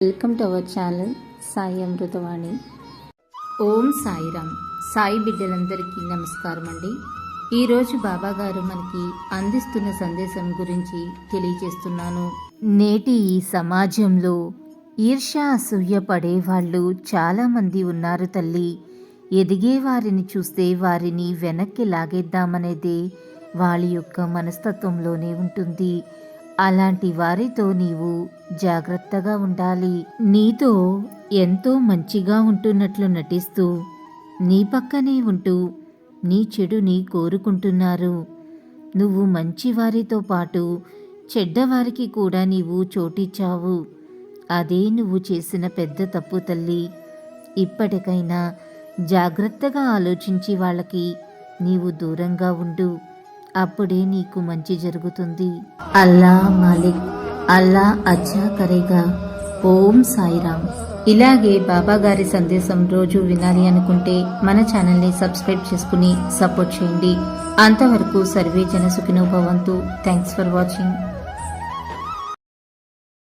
Welcome to our channel Sai Amritavani. Om Sairam. Sai బిడ్డలందరికీ నమస్కారం అండి. ఈరోజు బాబా గారు మనకి అందిస్తున్న సందేశం గురించి తెలియజేస్తున్నాను. నేటి ఈ సమాజంలో ఈర్ష్య అసూయ పడేవాళ్ళు చాలామంది ఉన్నారు తల్లి. ఎదిగే వారిని చూస్తే వారిని వెనక్కి లాగేద్దామనేదే వాళ్ళ యొక్క మనస్తత్వంలోనే ఉంటుంది. అలాంటి వారితో నీవు జాగ్రత్తగా ఉండాలి. నీతో ఎంతో మంచిగా ఉంటున్నట్లు నటిస్తూ నీ పక్కనే ఉంటూ నీ చెడుని కోరుకుంటున్నారు. నువ్వు మంచివారితో పాటు చెడ్డవారికి కూడా నీవు చోటిచ్చావు. అదే నువ్వు చేసిన పెద్ద తప్పు తల్లి. ఇప్పటికైనా జాగ్రత్తగా ఆలోచించి వాళ్ళకి నీవు దూరంగా ఉండు. అప్పుడే నీకు మంచి జరుగుతుంది. అల్లా మాలిక్, అల్లా అచ్చా కరేగా. ఓం సాయిరామ్. ఇలాగే బాబా గారి సందేశం రోజు వినాలి అనుకుంటే మన ఛానల్ని సబ్స్క్రైబ్ చేసుకుని సపోర్ట్ చేయండి. అంతవరకు సర్వే జన సుఖినో భవంతు. Thanks for watching.